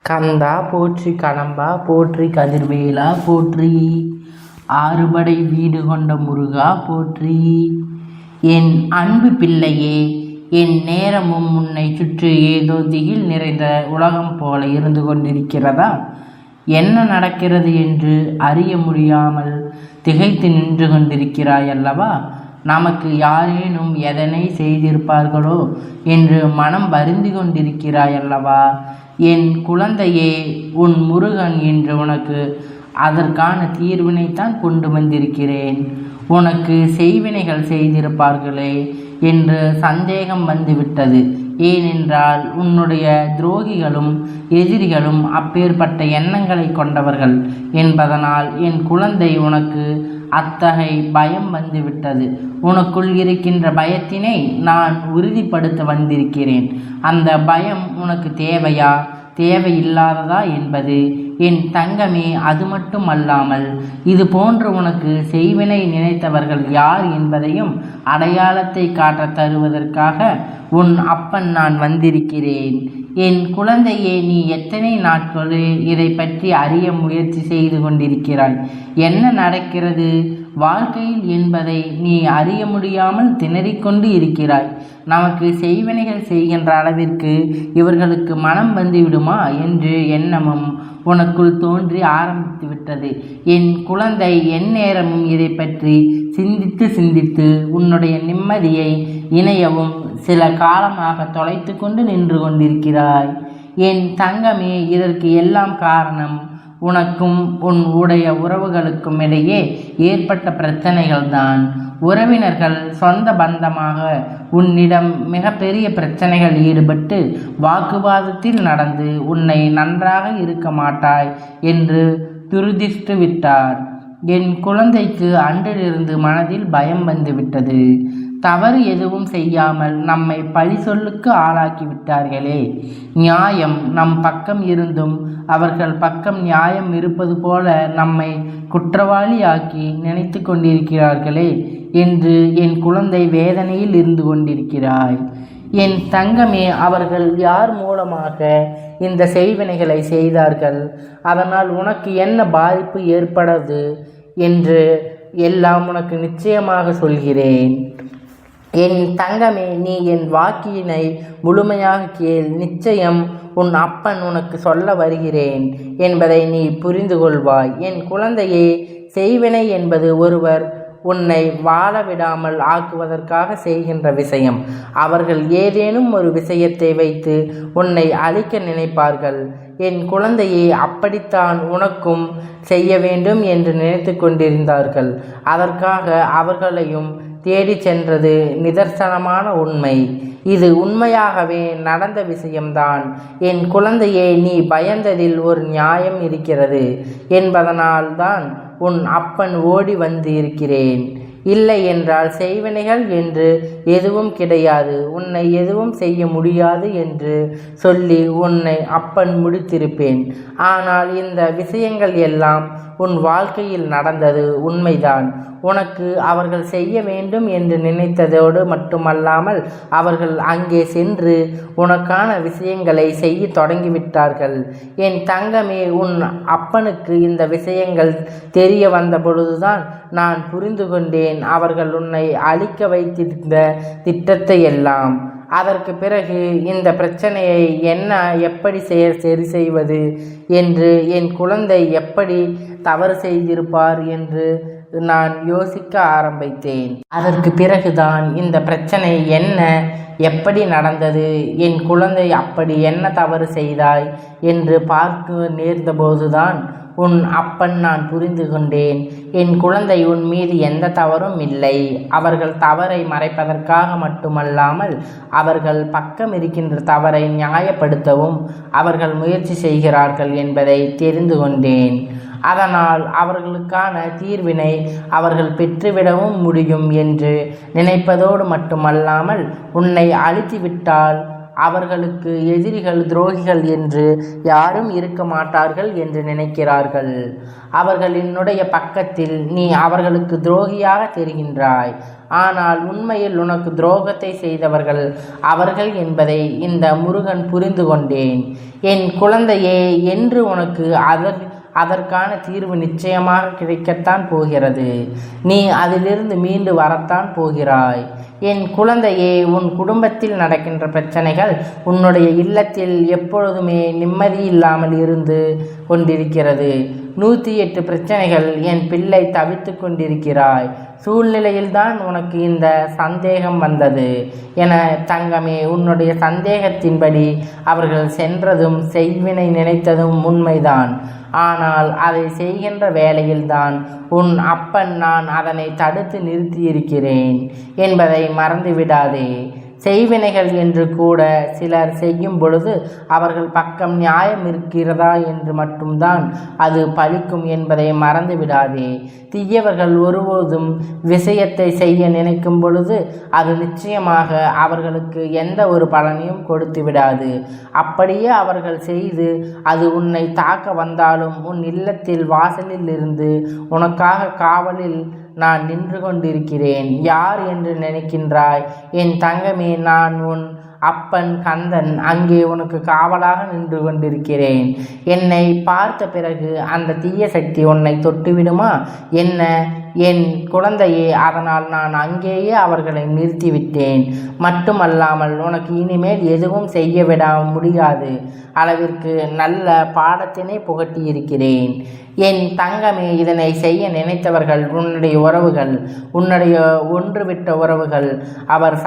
கந்தா போற்றி கடம்பா போற்றி கதிர்வேலா போற்றி ஆறுபடை வீடு கொண்ட முருகா போற்றி. என் அன்பு பிள்ளையே, என் நேரமும் உன்னை சுற்றி ஏதோ திகில் நிறைந்த உலகம் போல இருந்து கொண்டிருக்கிறதா? என்ன நடக்கிறது என்று அறிய முடியாமல் திகைத்து நின்று கொண்டிருக்கிறாய் அல்லவா? நமக்கு யாரேனும் எதனை செய்திருப்பார்களோ என்று மனம் வருந்தி கொண்டிருக்கிறாய் அல்லவா? என் குழந்தையே, உன் முருகன் என்று உனக்கு அதற்கான தீர்வினைத்தான் கொண்டு வந்திருக்கிறேன். உனக்கு செய்வினைகள் செய்திருப்பார்களே என்று சந்தேகம் வந்துவிட்டது. ஏனென்றால் உன்னுடைய துரோகிகளும் எதிரிகளும் அப்பேற்பட்ட எண்ணங்களை கொண்டவர்கள் என்பதனால் என் குழந்தை உனக்கு அத்தகைய பயம் வந்துவிட்டது. உனக்குள் இருக்கின்ற பயத்தினை நான் உறுதிப்படுத்த வந்திருக்கிறேன். அந்த பயம் உனக்கு தேவையா தேவையில்லாததா என்பது என் தங்கமே. அது மட்டும் அல்லாமல் இது போன்று உனக்கு செய்வினை நினைத்தவர்கள் யார் என்பதையும் அடையாளத்தை காட்ட தருவதற்காக உன் அப்பன் நான் வந்திருக்கிறேன். என் குழந்தையே, நீ எத்தனை நாட்களில் இதை பற்றி அறிய முயற்சி செய்து கொண்டிருக்கிறாய்? என்ன நடக்கிறது வாழ்க்கையில் என்பதை நீ அறிய முடியாமல் திணறிக்கொண்டு இருக்கிறாய். நமக்கு செய்வினைகள் செய்கின்ற அளவிற்கு இவர்களுக்கு மனம் வந்துவிடுமா என்று எண்ணமும் உனக்குள் தோன்றி ஆரம்பித்து விட்டது. என் குழந்தை, என் நேரமும் இதை பற்றி சிந்தித்து உன்னுடைய நிம்மதியை இணையவும் சில காலமாக தொலைத்து கொண்டு நின்று கொண்டிருக்கிறாய். என் தங்கமே, இதற்கு எல்லாம் காரணம் உனக்கும் உன் உடைய உறவுகளுக்கும் இடையே ஏற்பட்ட பிரச்சனைகள் தான். உறவினர்கள் சொந்த பந்தமாக உன்னிடம் மிகப்பெரிய பிரச்சனைகள் ஈடுபட்டு வாக்குவாதத்தில் நடந்து உன்னை நன்றாக இருக்க மாட்டாய் என்று துருதிஷ்டு விட்டார். என் குழந்தைக்கு அன்றிலிருந்து மனதில் பயம் வந்துவிட்டது. தவறு எதுவும் செய்யாமல் நம்மை பழி சொல்லுக்கு ஆளாக்கி விட்டார்களே. நியாயம் நம் பக்கம் இருந்தும் அவர்கள் பக்கம் நியாயம் இருப்பது போல நம்மை குற்றவாளியாக்கி நினைத்து கொண்டிருக்கிறார்களே என்று என் குழந்தை வேதனையில் இருந்து கொண்டிருக்கிறாய். என் தங்கமே, அவர்கள் யார் மூலமாக இந்த செய்வினைகளை செய்தார்கள், அதனால் உனக்கு என்ன பாதிப்பு ஏற்படாது என்று எல்லாம் உனக்கு நிச்சயமாக சொல்கிறேன். என் தங்கமே, நீ என் வாக்கினை முழுமையாக கேள். நிச்சயம் உன் அப்பன் உனக்கு சொல்ல வருகிறேன் என்பதை நீ புரிந்து கொள்வாய். என் குழந்தையே, செய்வினை என்பது ஒருவர் உன்னை வாழ விடாமல் ஆக்குவதற்காக செய்கின்ற விஷயம். அவர்கள் ஏதேனும் ஒரு விஷயத்தை வைத்து உன்னை அழிக்க நினைப்பார்கள். என் குழந்தையே, அப்படித்தான் உனக்கும் செய்ய வேண்டும் என்று நினைத்து கொண்டிருந்தார்கள். அதற்காக அவர்களையும் தேடி சென்றது நிதர்சனமான உண்மை. இது உண்மையாகவே நடந்த விஷயம்தான். என் குழந்தையே, நீ பயந்ததில் ஒரு நியாயம் இருக்கிறது என்பதனால் தான் உன் அப்பன் ஓடி வந்து இருக்கிறேன். இல்லை என்றால் செய்வினைகள் என்று எதுவும் கிடையாது, உன்னை எதுவும் செய்ய முடியாது என்று சொல்லி உன்னை அப்பன் முடித்திருப்பேன். ஆனால் இந்த விஷயங்கள் எல்லாம் உன் வாழ்க்கையில் நடந்தது உண்மைதான். உனக்கு அவர்கள் செய்ய வேண்டும் என்று நினைத்ததோடு மட்டுமல்லாமல் அவர்கள் அங்கே சென்று உனக்கான விஷயங்களை செய்ய தொடங்கிவிட்டார்கள். என் தங்கமே, உன் அப்பனுக்கு இந்த விஷயங்கள் தெரிய வந்த பொழுதுதான் நான் புரிந்து கொண்டேன் அவர்கள் உன்னை அழிக்க வைத்திருந்த திட்டத்தை எல்லாம். அதற்கு பிறகு இந்த பிரச்சனையை எப்படி சரி செய்வது என்று என் குழந்தை எப்படி தவறு செய்திருப்பார் என்று நான் யோசிக்க ஆரம்பித்தேன். அதற்கு பிறகுதான் இந்த பிரச்சனை எப்படி நடந்தது, என் குழந்தை அப்படி என்ன தவறு செய்தாய் என்று பார்க்க நேர்ந்தபோதுதான் உன் அப்பன் நான் புரிந்து கொண்டேன். என் குழந்தை, உன் மீது எந்த தவறும் இல்லை. அவர்கள் தவறை மறைப்பதற்காக மட்டுமல்லாமல் அவர்கள் பக்கம் இருக்கின்ற தவறை நியாயப்படுத்தவும் அவர்கள் முயற்சி செய்கிறார்கள் என்பதை தெரிந்து கொண்டேன். அதனால் அவர்களுக்கான தீர்வினை அவர்கள் பெற்றுவிடவும் முடியும் என்று நினைப்பதோடு மட்டுமல்லாமல் உன்னை அழித்துவிட்டால் அவர்களுக்கு எதிரிகள் துரோகிகள் என்று யாரும் இருக்க மாட்டார்கள் என்று நினைக்கிறார்கள். அவர்கள் என்னுடைய பக்கத்தில் நீ அவர்களுக்கு துரோகியாக தெரிகின்றாய். ஆனால் உண்மையில் உனக்கு துரோகத்தை செய்தவர்கள் அவர்கள் என்பதை இந்த முருகன் புரிந்து கொண்டேன். என் குழந்தையே, என்று உனக்கு அதற்கான தீர்வு நிச்சயமாக கிடைக்கத்தான் போகிறது. நீ அதிலிருந்து மீண்டு வரத்தான் போகிறாய். என் குழந்தையே, உன் குடும்பத்தில் நடக்கின்ற பிரச்சனைகள் உன்னுடைய இல்லத்தில் எப்பொழுதுமே நிம்மதி இல்லாமல் இருந்து கொண்டிருக்கிறது. 108 பிரச்சனைகள் என் பிள்ளை தவித்து கொண்டிருக்கிறாய். சூழ்நிலையில்தான் உனக்கு இந்த சந்தேகம் வந்தது என தங்கமே, உன்னுடைய சந்தேகத்தின்படி அவர்கள் சென்றதும் செய்வினை நினைத்ததும் உண்மைதான். ஆனால் அதை செய்கின்ற வேளையில்தான் உன் அப்பன் நான் அதனை தடுத்து நிறுத்தியிருக்கிறேன் என்பதை மறந்துவிடாதே. செய்வினைகள் என்று கூட சிலர் செய்யும் பொழுது அவர்கள் பக்கம் நியாயம் இருக்கிறதா என்று மட்டும்தான் அது பலிக்கும் என்பதை மறந்துவிடாதே. தீயவர்கள் ஒருபோதும் விஷயத்தை செய்ய நினைக்கும் பொழுது அது நிச்சயமாக அவர்களுக்கு எந்த ஒரு பலனையும் கொடுத்து விடாது. அப்படியே அவர்கள் செய்து அது உன்னை தாக்க வந்தாலும் உன் இல்லத்தில் வாசலில் இருந்து உனக்காக காவலில் நான் நின்று கொண்டிருக்கிறேன். யார் என்று நினைக்கின்றாய்? என் தங்கமே, நான் உன் அப்பன் கந்தன் அங்கே உனக்கு காவலாக நின்று கொண்டிருக்கிறேன். என்னை பார்த்த பிறகு அந்த தீய சக்தி உன்னை தொட்டுவிடுமா என்ன? என் குழந்தையே, அதனால் நான் அங்கேயே அவர்களை நிறுத்திவிட்டேன். மட்டுமல்லாமல் உனக்கு இனிமேல் எதுவும் செய்ய விட முடியாது அளவிற்கு நல்ல பாடத்தினை புகட்டியிருக்கிறேன். என் தங்கமே, இதனை செய்ய நினைத்தவர்கள் உன்னுடைய உறவுகள், உன்னுடைய ஒன்றுவிட்ட உறவுகள், அவர்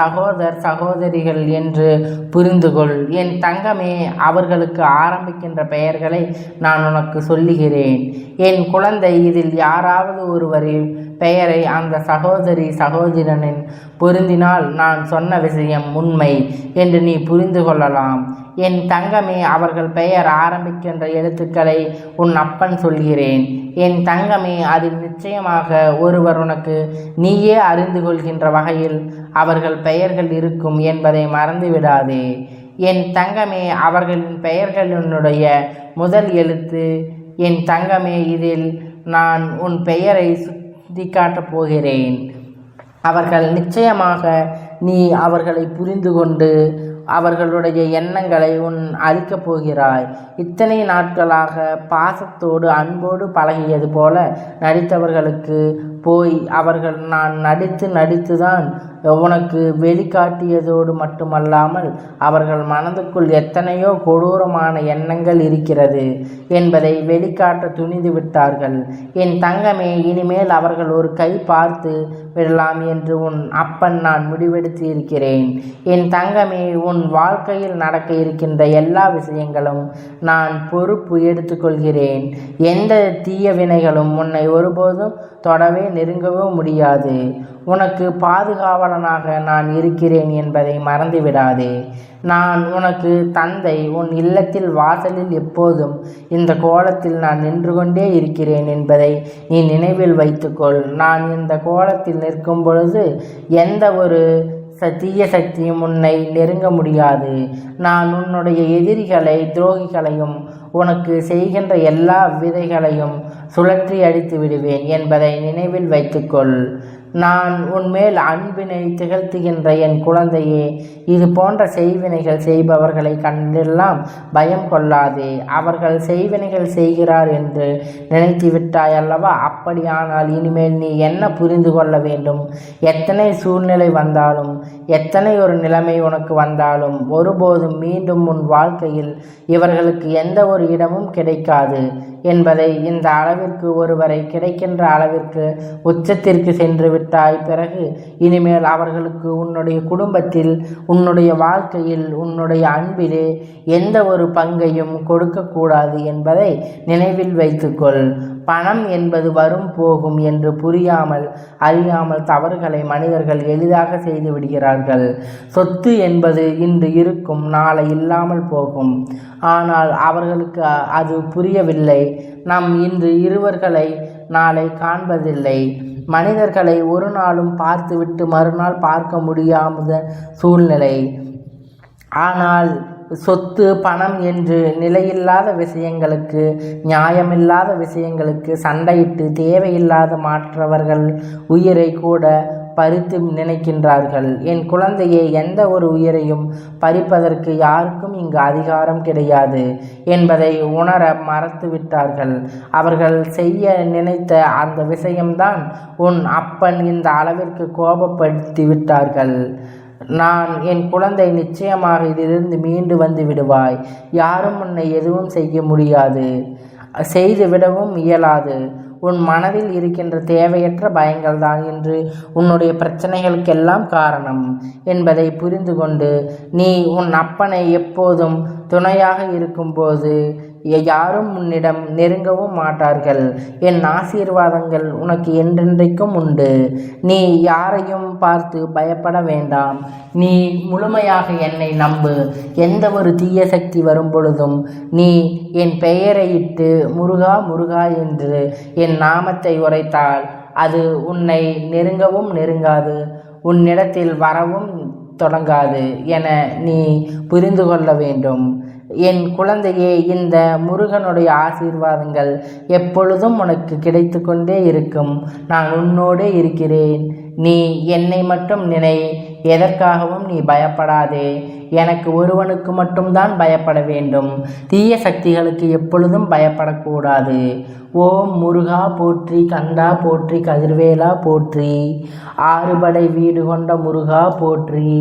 சகோதரிகள் என்று புரிந்துகொள். என் தங்கமே, அவர்களுக்கு ஆரம்பிக்கின்ற பெயர்களை நான் உனக்கு சொல்லுகிறேன். என் குழந்தை, இதில் யாராவது ஒருவரின் பெயரை அந்த சகோதரனின் பொருந்தினால் நான் சொன்ன விஷயம் உண்மை என்று நீ புரிந்து கொள்ளலாம். என் தங்கமே, அவர்கள் பெயர் ஆரம்பிக்கின்ற எழுத்துக்களை உன் அப்பன் சொல்கிறேன். என் தங்கமே, அதில் நிச்சயமாக ஒருவர் உனக்கு நீயே அறிந்து கொள்கின்ற வகையில் அவர்கள் பெயர்கள் இருக்கும் என்பதை மறந்துவிடாதே. என் தங்கமே, அவர்களின் பெயர்களினுடைய முதல் எழுத்து என் தங்கமே, இதில் நான் உன் பெயரை சுட்டி காட்டப் போகிறேன். அவர்கள் நிச்சயமாக நீ அவர்களை புரிந்து கொண்டு அவர்களுடைய எண்ணங்களை அளிக்கப் போகிறாய். இத்தனை நாட்களாக பாசத்தோடு அன்போடு பழகியது போல நடித்தவர்களுக்கு போய் அவர்கள் நான் நடித்துதான் உனக்கு வெளிக்காட்டியதோடு மட்டுமல்லாமல் அவர்கள் மனதுக்குள் எத்தனையோ கொடூரமான எண்ணங்கள் இருக்கிறது என்பதை வெளிக்காட்ட துணிந்து விட்டார்கள். என் தங்கமே, இனிமேல் அவர்கள் ஒரு கை பார்த்து விடலாம் என்று உன் அப்பன் நான் முடிவெடுத்து இருக்கிறேன். என் தங்கமே, உன் வாழ்க்கையில் நடக்க இருக்கின்ற எல்லா விஷயங்களும் நான் பொறுப்பு எடுத்துக்கொள்கிறேன். எந்த தீய வினைகளும் உன்னை ஒருபோதும் தொடவே நெருங்கவே முடியாது. உனக்கு பாதுகாவலனாக நான் இருக்கிறேன் என்பதை மறந்துவிடாதே. நான் உனக்கு தந்தை. உன் இல்லத்தில் வாசலில் எப்போதும் இந்த கோலத்தில் நான் நின்று கொண்டே இருக்கிறேன் என்பதை நீ நினைவில் வைத்துக்கொள். நான் இந்த கோலத்தில் நிற்கும் பொழுது எந்த ஒரு தீய சக்தியும் உன்னை நெருங்க முடியாது. நான் உன்னுடைய எதிரிகளை, துரோகிகளையும் உனக்கு செய்கின்ற எல்லா விதைகளையும் சுழற்றி அடித்து விடுவேன் என்பதை நினைவில் வைத்துக்கொள். நான் உன்மேல் அன்பினை திகழ்த்துகின்ற என் குழந்தையே, இது போன்ற செய்வினைகள் செய்பவர்களை கண்டெல்லாம் பயம் கொள்ளாதே. அவர்கள் செய்வினைகள் செய்கிறார் என்று நினைத்து விட்டாய் அல்லவா? அப்படியானால் இனிமேல் நீ என்ன புரிந்து கொள்ள வேண்டும்? எத்தனை சூழ்நிலை வந்தாலும், எத்தனை ஒரு நிலைமை உனக்கு வந்தாலும் ஒருபோதும் மீண்டும் உன் வாழ்க்கையில் இவர்களுக்கு எந்த ஒரு இடமும் கிடைக்காது என்பதை, இந்த அளவிற்கு ஒருவரை கிடைக்கின்ற அளவிற்கு உச்சத்திற்கு சென்று விட்டாய். பிறகு இனிமேல் அவர்களுக்கு உன்னுடைய குடும்பத்தில், உன்னுடைய வாழ்க்கையில், உன்னுடைய அன்பிலே எந்த ஒரு பங்கையும் கொடுக்கக்கூடாது என்பதை நினைவில் வைத்துக்கொள். பணம் என்பது வரும் போகும் என்று புரியாமல் அறியாமல் தவறுகளை மனிதர்கள் எளிதாக செய்து விடுகிறார்கள். சொத்து என்பது இன்று இருக்கும், நாளை இல்லாமல் போகும். ஆனால் அவர்களுக்கு அது புரியவில்லை. நாம் இன்று இருவர்களை நாளை காண்பதில்லை. மனிதர்களை ஒரு நாளும் பார்த்துவிட்டு மறுநாள் பார்க்க முடியாத சூழ்நிலை. ஆனால் சொத்து, பணம் என்று நிலையில்லாத விஷயங்களுக்கு, நியாயமில்லாத விஷயங்களுக்கு சண்டையிட்டு தேவையில்லாத மற்றவர்கள் உயிரை கூட பறித்து நினைக்கின்றார்கள். என் குழந்தையை எந்த ஒரு உயிரையும் பறிப்பதற்கு யாருக்கும் இங்கு அதிகாரம் கிடையாது என்பதை உணர மறத்து விட்டார்கள். அவர்கள் செய்ய நினைத்த அந்த விஷயம்தான் உன் அப்பன் இந்த அளவிற்கு கோபப்படுத்தி விட்டார்கள். என் குழந்தை நிச்சயமாக இதிலிருந்து மீண்டு வந்து விடுவாய். யாரும் உன்னை எதுவும் செய்ய முடியாது, செய்து விடவும் இயலாது. உன் மனதில் இருக்கின்ற தேவையற்ற பயங்கள்தான் இன்று உன்னுடைய பிரச்சனைகளுக்கெல்லாம் காரணம் என்பதை புரிந்து கொண்டு நீ உன் அப்பனை எப்போதும் துணையாக இருக்கும்போது யாரும் உன்னிடம் நெருங்கவும் மாட்டார்கள். என் ஆசீர்வாதங்கள் உனக்கு என்றென்றைக்கும் உண்டு. நீ யாரையும் பார்த்து பயப்பட வேண்டாம். நீ முழுமையாக என்னை நம்பு. எந்த ஒரு தீய சக்தி வரும் பொழுதும் நீ என் பெயரை இட்டு முருகா முருகா என்று என் நாமத்தை உரைத்தால் அது உன்னை நெருங்கவும் நெருங்காது, உன்னிடத்தில் வரவும் தொடங்காது என நீ புரிந்து கொள்ள வேண்டும். என் குழந்தையே, இந்த முருகனுடைய ஆசீர்வாதங்கள் எப்பொழுதும் உனக்கு கிடைத்து கொண்டே இருக்கும். நான் உன்னோடே இருக்கிறேன். நீ என்னை மட்டும் நினை. எதற்காகவும் நீ பயப்படாதே. எனக்கு ஒருவனுக்கு மட்டும்தான் பயப்பட வேண்டும். தீய சக்திகளுக்கு எப்பொழுதும் பயப்படக்கூடாது. ஓம் முருகா போற்றி, கந்தா போற்றி, கதிர்வேலா போற்றி, ஆறுபடை வீடு கொண்ட முருகா போற்றி.